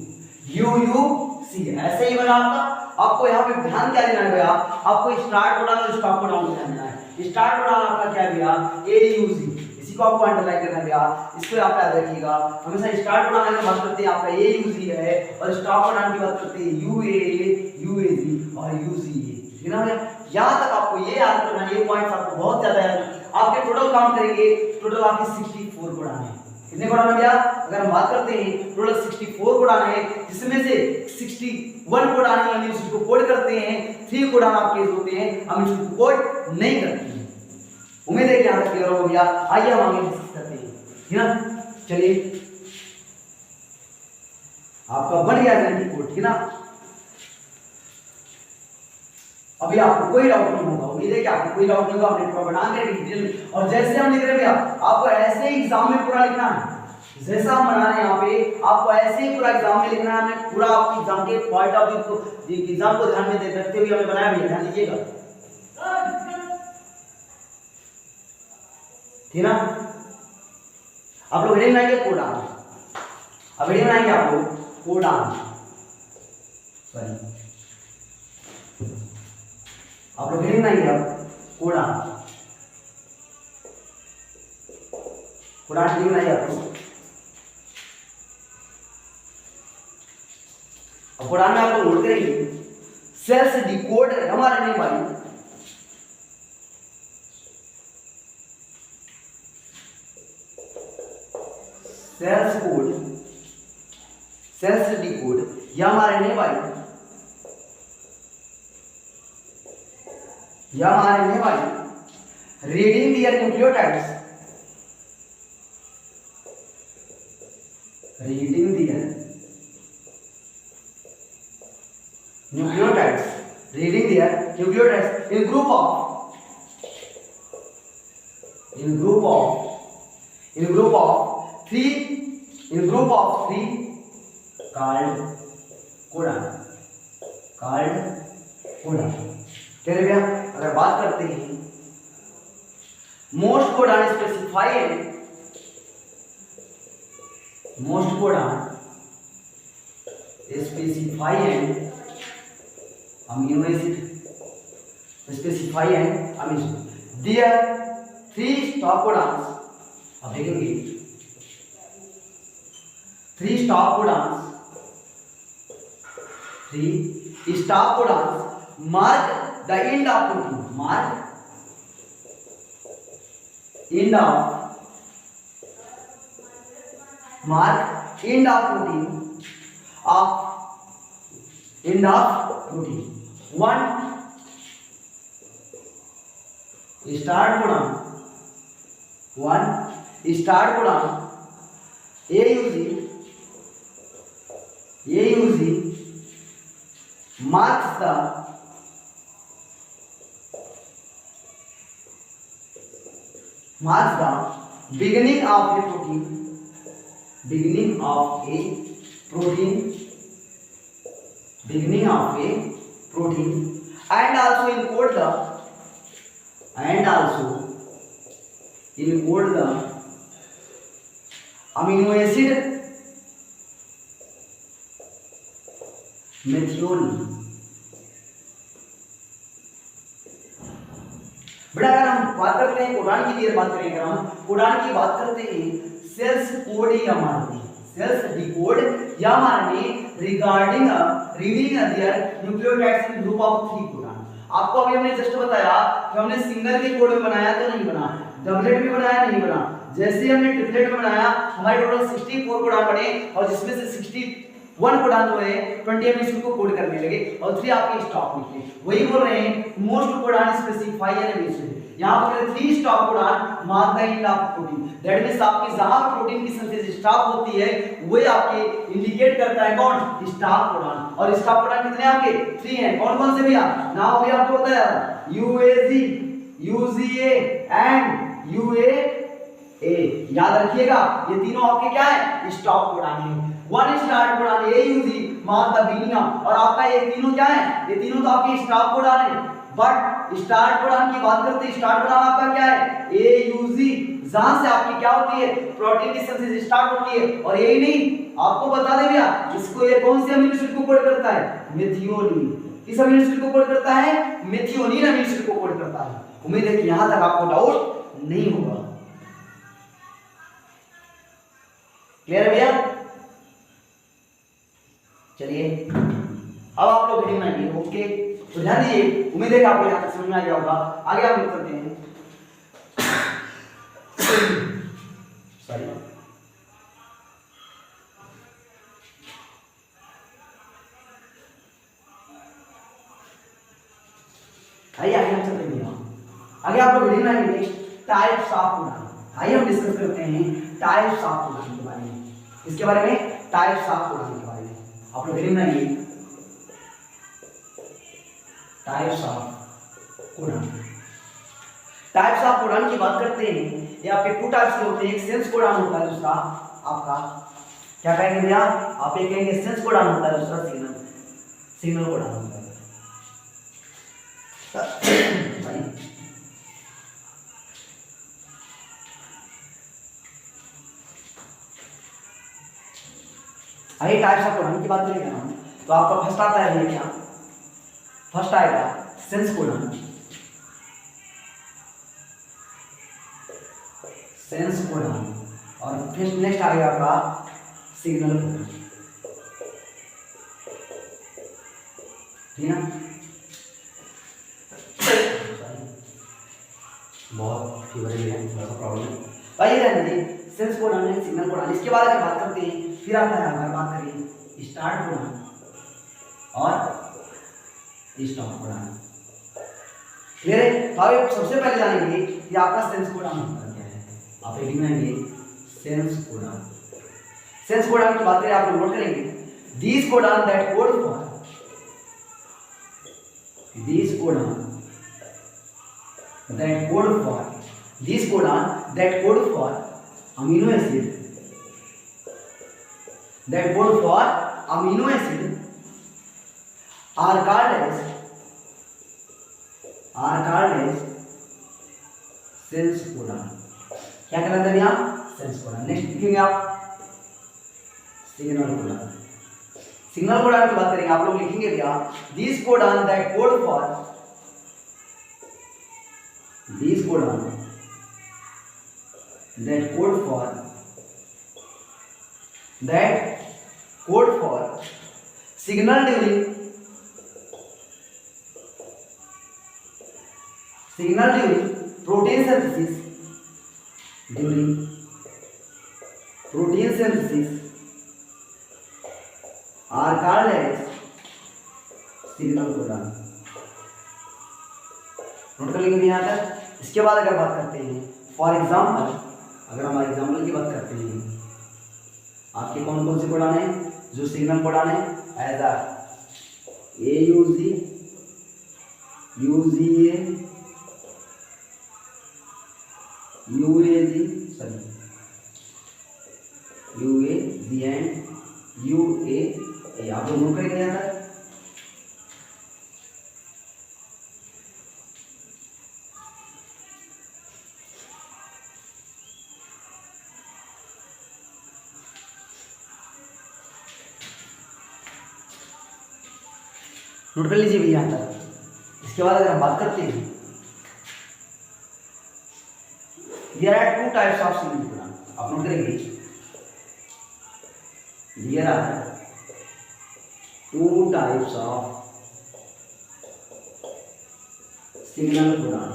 यू सी ऐसे ही बना आपका। आपको यहाँ पे ध्यान क्या देना है भैया? आपको स्टार्ट कोडान और स्टॉप कोडान को ध्यान देना है। स्टार्ट कोडान आपका क्या है भैया? AUG, इसी को आपको अंडरलाइन करना है भैया। इसको आप याद रखिएगा। हमेशा स्टार्ट कोडान की बात करते हैं आपका AUG है, और स्टॉप कोडान की बात करते हैं UAG और UCA, ठीक है ना भैया। यहाँ तक आपको ये याद करना है, ये पॉइंट्स आपको बहुत ज्यादा याद। आपके टोटल काउंट करेंगे, टोटल आपके 64 कोडान है। कितने कोडान हो गया? अगर हम बात करते हैं टोटल 64 कोडान है, जिसमें से 61 कोडान हम अमीनो एसिड को कोड करते हैं, 3 कोडान आपके होते हैं अमीनो एसिड को कोड नहीं करते हैं। उम्मीद है कि यहाँ तक क्लियर हो गया। आइए हम आगे डिस्कस करते हैं, है ना। चलिए, आपका बन गया जेनेटिक कोड, ठीक ना। अभी आपको कोई डाउट नहीं होगा, उम्मीद है कि आपको कोई डाउट नहीं होगा। आपने पूरा बना के डिटेल में, और जैसे हम लिख रहे हैं भैया, आपको ऐसे ही एग्जाम में पूरा लिखना है, जैसा हम बना रहे हैं यहाँ पे, आपको ऐसे ही पूरा एग्जाम में लिखना है। हमने पूरा आपके एग्जाम के पॉइंट ऑफ व्यू को, एग्जाम को ध्यान में रखते हुए हमने बनाया भैया, ध्यान दीजिएगा, ठीक ना। आप लोग हेडिंग बनाएंगे कोडान, अब हेडिंग बनाएंगे आप लोग कोडान, सॉरी आप लोग हेडिंग बनाएंगे आप कोडान, कोडान हेडिंग बनाइए आप लोग। अब कोडान में आप लोग नोट करेंगे सेल्स डिकोड हमारा नहीं भाई, सेल्स कोड, सेल्स डिकोड या हमारे नहीं भाई, या हमारे नहीं भाई, reading their nucleotides, reading their nucleotides, reading their nucleotides in group of, in group of 3 called codon, कह रहे भैया। अगर बात करते हैं most codon specify and, most codon specify and amino acid, specify and amino acid, there 3 stop codons, अब देखेंगे 3 stop codons, 3 stop codons mark the end of protein, mark end of, mark end of protein, of end of protein. 1 start codon, 1 start codon AUG marks the beginning of a protein, beginning of a protein, beginning of a protein, and also encode the, and also encode the amino acid methionine. बेटा अगर हम बात करते हैं codon की, देर बात करें, अगर हम कोडान की बात करते हैं, सेल्स कोड या मारने, सेल्स डिकोड या मारने regarding reading their nucleotides in group of 3 codon. आपको अभी हमने जस्ट बताया कि हमने सिंगल के कोड में बनाया तो नहीं बना, डबलेट में बनाया नहीं बना, जैसे हमने ट्रिपलेट में बनाया हमारे टोटल 64 कोडान बने, और जिसमें से 61 कोडान जो है 20 एमिनो को कोड करने लगे, और 3 आपके स्टॉप निकले। वही बोल रहे हैं most codon specify N acid, यहां पर 3 stop codon mark the end of protein, that means आपकी जहां प्रोटीन की सिंथेसिस स्टॉप होती है वही आपके इंडिकेट करता है कौन, स्टॉप कोडान। और स्टॉप कोडान कितने आपके 3 हैं, कौन कौन से भैया, नाम अभी आपको बताया UAG, UGA एंड UAA, याद रखिएगा ये तीनों आपके क्या है, स्टॉप कोडान है। 1 start codon AUG mark the beginning, और आपका ये तीनों क्या है, ये तीनों तो आपके स्टॉप कोडान है। बट स्टार्ट कोडान की बात करते हैं, स्टार्ट कोडान आपका क्या है, AUG, जहां से आपकी क्या होती है, प्रोटीन की सिंथेसिस स्टार्ट होती है। और यही नहीं, आपको बता दे भैया इसको ये कौन से अमीनो एसिड को कोड करता है, मेथिओनिन। किस अमीनो एसिड को कोड करता है, मेथिओनिन अमीनो एसिड को कोड करता है। उम्मीद है कि यहां तक आपको डाउट नहीं होगा, क्लियर है भैया। चलिए अब आप लोग हेडिंग बनाएंगे, ओके, तो ध्यान दीजिए, उम्मीद है कि आपको यहां तक समझ में आ गया होगा। आगे हम चलते हैं, सॉरी आइए आगे हम चलते हैं, आगे आप लोग रीडिंग लाएंगे नेक्स्ट टाइप्स ऑफ उड़ान। आइए हम डिस्कस करते हैं टाइप्स ऑफ उड़ान के बारे में। इसके बारे में टाइप्स ऑफ उड़ान के बारे में आप लोग रीडिंग लाएंगे टाइप्स ऑफ उड़ान। टाइप्स ऑफ उड़ान की बात करते हैं, ये आपके टू टाइप्स के होते हैं, एक सेंस उड़ान होता है, दूसरा आपका क्या कहेंगे भैया, आप ये कहेंगे सेंस उड़ान होता है, दूसरा सिग्नल उड़ान होता है। आइए टाइप्स ऑफ उड़ान की बात करेंगे हम, तो आपका फर्स्ट आता है क्या, फर्स्ट आएगा सेंस उड़ान, सेंस उड़ान, और फिर नेक्स्ट आ गया आपका सिग्नल उड़ान, ठीक है ना। बहुत फीवर है, थोड़ा सा प्रॉब्लम है, आइए रहने दीजिए। सेंस उड़ान है, सिग्नल उड़ान, इसके बाद अगर बात करते हैं, फिर आता है अगर बात करें स्टार्ट उड़ान और स्टॉप उड़ान। क्लियर है? तो आप सबसे पहले जानेंगे कि आपका सेंस उड़ान होता क्या है। आप रीडिंग में सेंस उड़ान, सेंस उड़ान की बात करें आप लोग नोट करेंगे, दीज उड़ान दैट कोड फॉर, दीज उड़ान दैट कोड फॉर, दीज उड़ान that code for amino acid, that code for amino acid are called as sense उड़ान। क्या कहलाता है भैया, सेंस उड़ान। नेक्स्ट लिखेंगे आप सिग्नल उड़ान। सिग्नल उड़ान की बात करेंगे आप लोग लिखेंगे भैया दिस उड़ान दैट कोड फॉर, दिस उड़ान that code for, that code for signal during, signal during protein synthesis, during protein synthesis are called as signal उड़ान। नोट कर लेंगे यहाँ तक। इसके बाद अगर बात करते हैं फॉर एग्जाम्पल, अगर हम एग्जाम्पल की बात करते हैं, आपके कौन कौन से उड़ान है जो सिग्नल उड़ान है, as AUG, UGA, UAG, sorry, UAG and UAA। आप लोग नोट करेंगे यहाँ तक। नोट कर लीजिए भैया यहाँ तक। इसके बाद अगर हम बात करते हैं, there are two types of signal उड़ान, आप नोट करेंगे there are two types of signal उड़ान।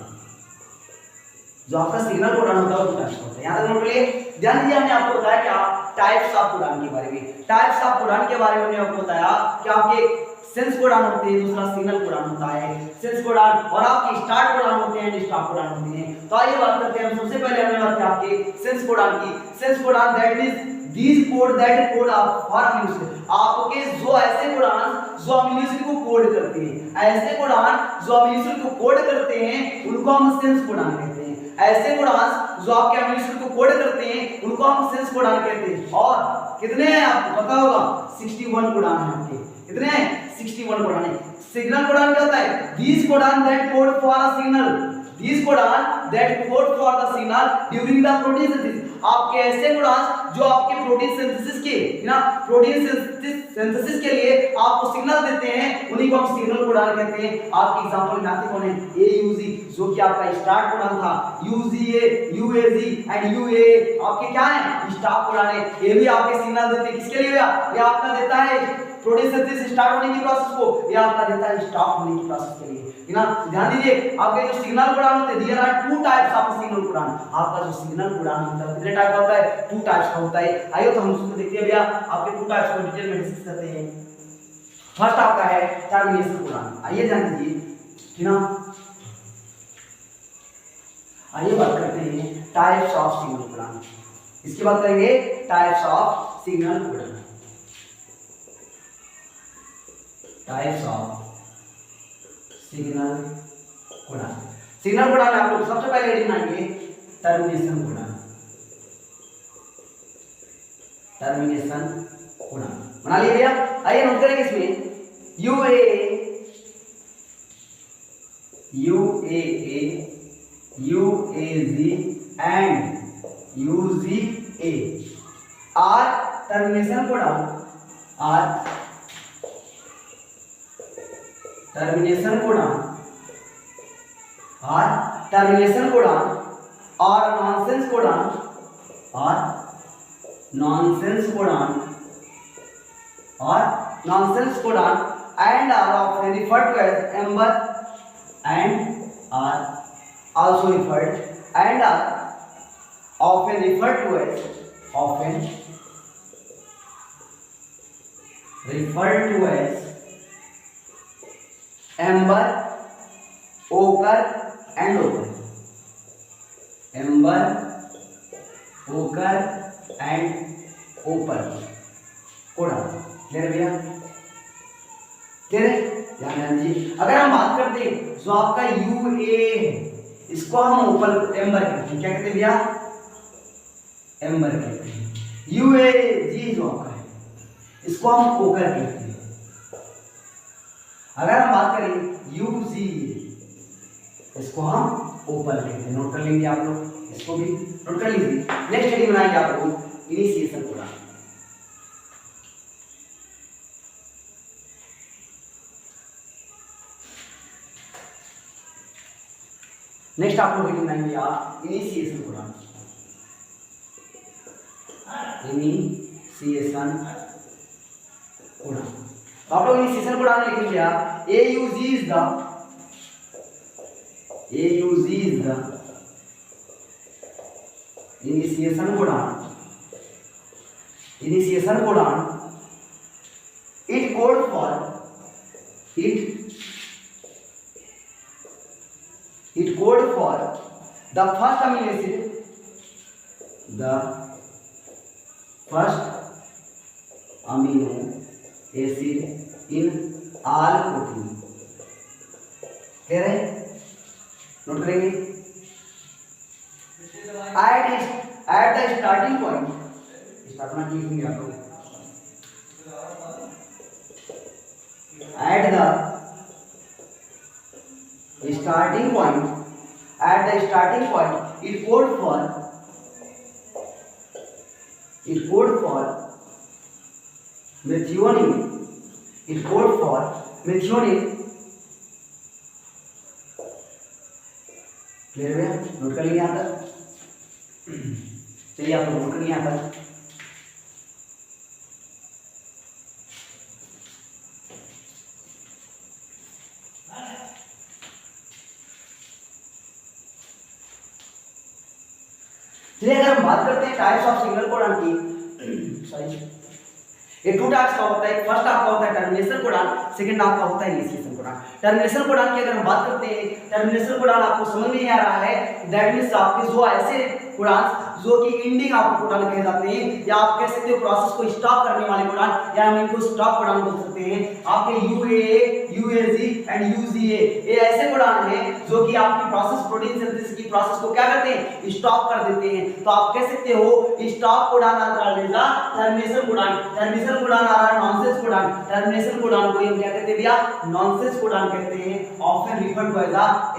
जो आपका सिग्नल उड़ान होता है वो टाइप्स होता है, यहाँ तक नोट करिए। ध्यान दीजिए, हमने आपको बताया क्या टाइप्स ऑफ उड़ान के बारे में, टाइप्स ऑफ उड़ान के बारे में हमने आपको बताया कि आपके सेंस उड़ान होते हैं, दूसरा सिग्नल उड़ान होता है, सेंस उड़ान, और आपके स्टार्ट उड़ान होते हैं, स्टॉप उड़ान होते हैं। तो आइए बात करते हैं हम सबसे पहले हमने बात की आपके सेंस उड़ान की। सेंस उड़ान that means these code that code of for amino acid, आपके जो ऐसे उड़ान जो अमीनो एसिड को कोड करते हैं, ऐसे उड़ान जो अमीनो एसिड को कोड करते हैं उनको हम सेंस उड़ान कहते हैं। ऐसे उड़ान जो आपके अमीनो एसिड को कोड करते हैं उनको हम सेंस उड़ान कहते हैं। और कितने हैं आपको पता होगा, 61 उड़ान है आपके, कितने हैं 61 उड़ान है। सिग्नल उड़ान क्या होता है, दीज उड़ान that code for a signal, these उड़ान that code for the signal during the protein synthesis, आपके ऐसे उड़ान जो आपके प्रोटीन सिंथेसिस के ना, प्रोटीन सिंथेसिस के लिए आपको सिग्नल देते हैं, उन्हीं को हम सिग्नल उड़ान कहते हैं। आपके एग्जांपल में आते कौन है, AUG जो कि आपका स्टार्ट उड़ान था, UGA, UAG एंड UAA आपके क्या है, स्टॉप उड़ान है। ये भी आपके सिग्नल देते हैं, किसके लिए भैया, ये आपका देता है प्रोटीन सिंथेसिस स्टार्ट होने की प्रोसेस को, ये आपका देता है स्टॉप होने की प्रोसेस के लिए, है ना। ध्यान दीजिए, आपके जो सिग्नल उड़ान होते हैं, there are two types of signal उड़ान। आपका जो सिग्नल उड़ान होता है कितने टाइप का होता है, टू टाइप्स का होता है। आइए तो हम उसको देखते हैं भैया, आपके टू टाइप्स को डिटेल में डिस्कस करते हैं। फर्स्ट आपका है टर्मिनेशन उड़ान। आइए ध्यान दीजिए, है ना, आइए बात करते हैं टाइप्स ऑफ सिग्नल कोडान। इसकी बात करेंगे types of signal codon. Types of signal codon. Signal codon में आप लोग सबसे पहले हेडिंग बनाएंगे टर्मिनेशन कोडान। टर्मिनेशन कोडान बना लिया भैया। आइए नोट करेंगे इसमें UAA, UAG and UGA are termination codon, are termination codon, are termination codon or nonsense codon, or nonsense codon, or nonsense codon and are often referred to as amber and are also referred and are often referred to as amber, ochre and opal. Amber, ochre and opal codon. Clear भैया? Clear है? ध्यान दीजिए। अगर हम बात करते हैं जो आपका UA है, इसको हम ओपल एम्बर कहते हैं। क्या कहते हैं भैया? एम्बर कहते हैं। UAG जो आपका है, इसको हम ओकर कहते हैं। अगर हम बात करें UGA, इसको हम ओपल कहते हैं। नोट कर लेंगे आप लोग, इसको भी नोट कर लीजिए। नेक्स्ट हेडिंग बनाएंगे आप लोग इनिशिएशन कोडान। नेक्स्ट आप लोग हेडिंग बनाएंगे आप इनिशिएशन कोडान। Initiation codon. तो आप लोग इनिशिएशन कोडान लिखेंगे आप AUG is the initiation codon। Initiation codon, it code for the first amino acid, in all protein। Clear है? नोट करेंगे। at the starting point, start में लिखेंगे आप लोग। at the starting point, it code for methionine। it code for methionine। Clear है? Note कर लेंगे यहाँ तक। चलिए आप लोग नोट करिए यहाँ तक। चलिए अगर हम बात करते हैं टाइप्स ऑफ सिग्नल कोडान की, सॉरी, ये टू टाइप्स का होता है। फर्स्ट आपका होता है टर्मिनेशन कोडान, सेकंड आपका होता है इनिशिएशन कोडान। टर्मिनेशन कोडान की अगर हम बात करते हैं, टर्मिनेशन कोडान आपको समझ नहीं आ रहा है, दैट मींस आपके जो ऐसे कोडान जो कि एंडिंग आपको कोडान कहे जाते हैं, या आप कह सकते हो प्रोसेस को स्टॉप करने वाले कोडान, या हम इनको स्टॉप कोडान बोल सकते हैं। आपके UAA, UAG एंड UGA ये ऐसे कोडान हैं जो कि आपकी प्रोसेस, प्रोटीन सिंथेसिस की प्रोसेस को क्या करते हैं? स्टॉप कर देते हैं। तो आप कह सकते हो stop codon alternative termination codon. Termination codon आ रहा है नॉनसेंस कोडान। टर्मिनेशन कोडान को हम क्या कहते हैं भैया? नॉनसेंस कोडान कहते हैं। Often referred to as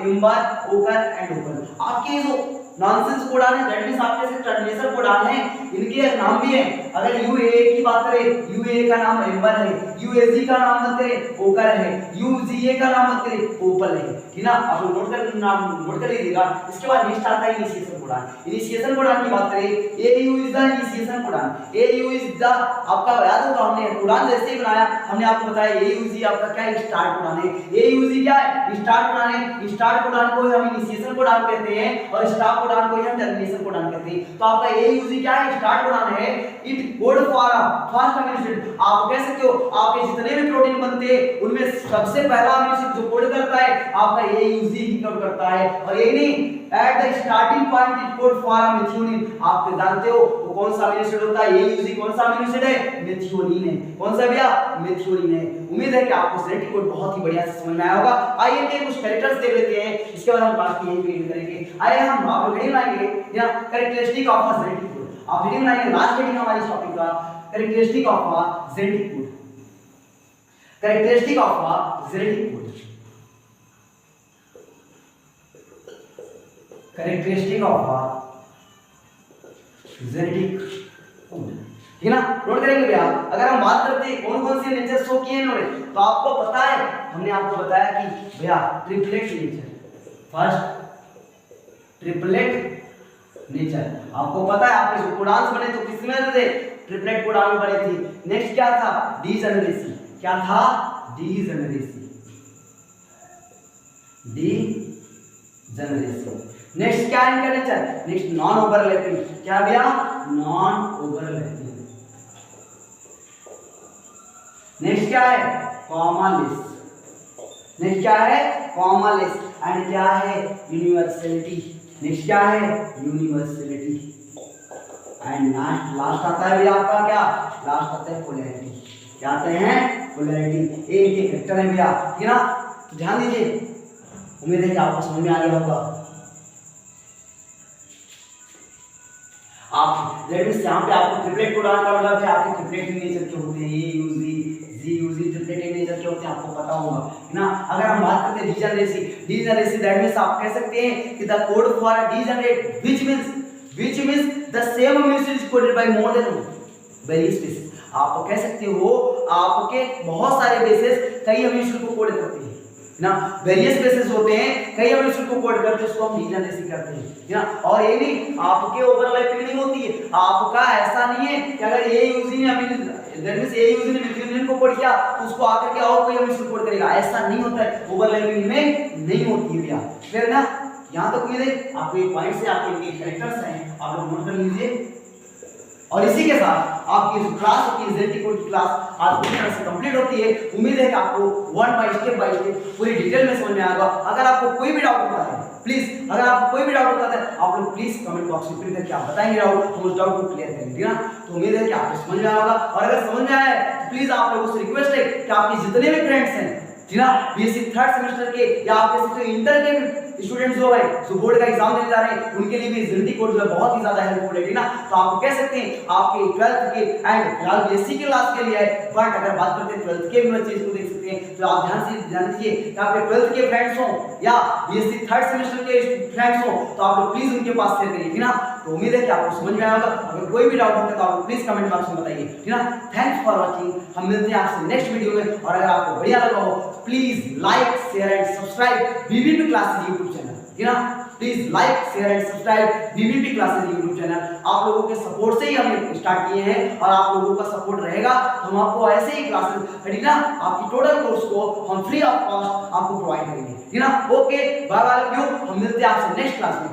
amber, ochre and opal. आपके जो नॉनसेंस कोडान है, दैट मींस आपके से टर्मिनेशन कोडान है, इनके नाम भी है। अगर UAA की बात करें, UAA का नाम एम्बर है, UAG का नाम मत करें ओकर है, UGA का नाम मत करें ओपल है। ठीक ना? आप नोट कर लीजिएगा। इसके बाद नेक्स्ट आता है इनिशिएशन कोडान। इनिशिएशन कोडान की बात करें, AU is the initiation codon. AU is the, आपका याद होगा हमने कोडान जैसे ही बनाया, हमने आपको बताया AUG आपका क्या है? स्टार्ट कोडान है। AUG क्या है? स्टार्ट कोडान है। स्टार्ट कोडान को हम इनिशिएशन कोडान कहते हैं और स्टॉप कोडान को हम टर्मिनेशन कोडान कहते हैं। तो आपका AUG क्या है, स्टार्ट कोडान है। It code for a first amino acid, आप कह सकते हो आपके जितने भी प्रोटीन बनते हैं उनमें सबसे पहला अमीनो एसिड जो कोड करता है आपका AUG ही कोड करता है। और यही नहीं, at the starting point it code for a methionine, आप जानते हो वो कौन सा अमीनो एसिड होता है, AUG कौन सा अमीनो एसिड है, मेथियोनिन है। कौन सा भैया, मेथियोनिन है। उम्मीद है कि आपको जेनेटिक कोड बहुत ही बढ़िया से समझ में आया होगा। आइए इनके कुछ कैरेक्टर्स देख लेते हैं, इसके बाद हम क्लास की यही करेंगे। आइए हम आप लोग हेडिंग लाएंगे या characteristic of a genetic code, आप हेडिंग लाएंगे लास्ट हेडिंग हमारी इस टॉपिक का characteristic of a genetic code, characteristic of a genetic code, characteristic of a genetic code, ठीक है ना। नोट करेंगे भैया। अगर हम बात करते हैं कौन कौन से नेचर शो किए इन्होंने, तो आपको पता है, हमने आपको बताया कि भैया triplet nature, first triplet nature, आपको पता है आपके जो कोडान्स बने तो किसमें थे, ट्रिपलेट कोडान में बने थे। नेक्स्ट क्या था, डीजेनरेसी, क्या था, डीजेनरेसी, डीजेनरेसी। नेक्स्ट क्या है इनका नेचर, नेक्स्ट नॉन ओवरलैपिंग, क्या भैया, नॉन ओवरलैपिंग। नेक्स्ट क्या है, कॉमालेस, नेक्स्ट क्या है, कॉमालेस। एंड क्या है, यूनिवर्सलिटी, नेक्स्ट क्या है, यूनिवर्सलिटी। एंड लास्ट आता है भैया आपका क्या, लास्ट आता है पोलैरिटी, क्या आते हैं, पोलैरिटी। ये इनके कैरेक्टर है भैया, ठीक है ना। तो ध्यान दीजिए, उम्मीद है कि आपको समझ में आ गया होगा। आप यहाँ पे आपको ट्रिपलेट कोडान का मतलब है आपके ट्रिपलेट नेचर के होते हैं, AUG ट्रिपलेट नेचर के होते हैं, आपको पता होगा, है ना। अगर हम बात करते हैं डीजेनरेसी, डीजेनरेसी दैट मींस आप कह सकते हैं कि the code for a degenerate which means the same amino acid is coded by more than various basis. आप कह सकते हो आपके बहुत सारे बेसिस कई अमीनो एसिड को कोड करते हैं ना, वेरियस बेसिस होते हैं, कई अमीनो एसिड को कोड करते हैं, उसको हम डीजेनरेसी करते हैं ना। और ये नहीं आपके ओवरलैपिंग नहीं होती है, आपका ऐसा नहीं है कि अगर AUG ने अमीनो दैट मींस AUG ने मेथियोनिन को कोड किया तो उसको आकर के और कोई अमीनो एसिड कोड करेगा, ऐसा नहीं होता है, ओवरलैपिंग में नहीं होती है भैया। फिर ना यहां तक उम्मीद है आपको ये पॉइंट से आपके इनके कैरेक्टर्स हैं आप लोग नोट कर लीजिए। और इसी के साथ आपकी जो क्लास होती है जेनेटिक कोड की क्लास आज पूरी तरह से कंप्लीट होती है। उम्मीद है कि आपको स्टेप बाय स्टेप पूरी डिटेल में समझ में आएगा। अगर आपको कोई भी डाउट होता है प्लीज, अगर आपको कोई भी डाउट होता है आप लोग प्लीज कमेंट बॉक्स में फिर करके आप बताएंगे डाउट, हम उस डाउट को क्लियर करेंगे, ठीक है ना। तो उम्मीद है कि आपको समझ में आएगा। और अगर समझ में आया तो प्लीज आप लोगों से रिक्वेस्ट है कि आपके जितने भी फ्रेंड्स हैं, ठीक है ना, BSc थर्ड सेमेस्टर के या आप कह सकते हो इंटर के स्टूडेंट्स जो है जो बोर्ड का एग्जाम देने जा रहे हैं उनके लिए भी जेनेटिक कोड जो है बहुत ही ज्यादा हेल्पफुल है, ठीक है ना। तो आप कह सकते हैं आपके 12th के एंड फिलहाल BSc के क्लास के लिए है, बट अगर बात करते हैं 12th के भी बच्चे इसको देख सकते हैं। तो आप ध्यान दीजिए कि आपके 12th के फ्रेंड्स हो या BSc थर्ड सेमेस्टर के फ्रेंड्स हो तो आप लोग प्लीज उनके पास शेयर करिए, ठीक है ना। तो उम्मीद है कि आपको समझ में आया होगा। अगर कोई भी डाउट होता है तो आप प्लीज कमेंट बॉक्स में बताइए, ठीक है ना। थैंक्स फॉर वॉचिंग, हम मिलते हैं आपसे नेक्स्ट वीडियो में। और अगर आपको बढ़िया लगा हो please like share and subscribe BBP classes YouTube channel, ठीक है ना। Please like share and subscribe BBP classes YouTube channel. आप लोगों के सपोर्ट से ही हमने स्टार्ट किए हैं और आप लोगों का सपोर्ट रहेगा तो हम आपको ऐसे ही क्लासेस, ठीक है ना, आपकी टोटल कोर्स को हम फ्री ऑफ कॉस्ट आपको प्रोवाइड करेंगे, ठीक है ना। ओके बाय बाय, हम मिलते हैं आपसे नेक्स्ट क्लास में।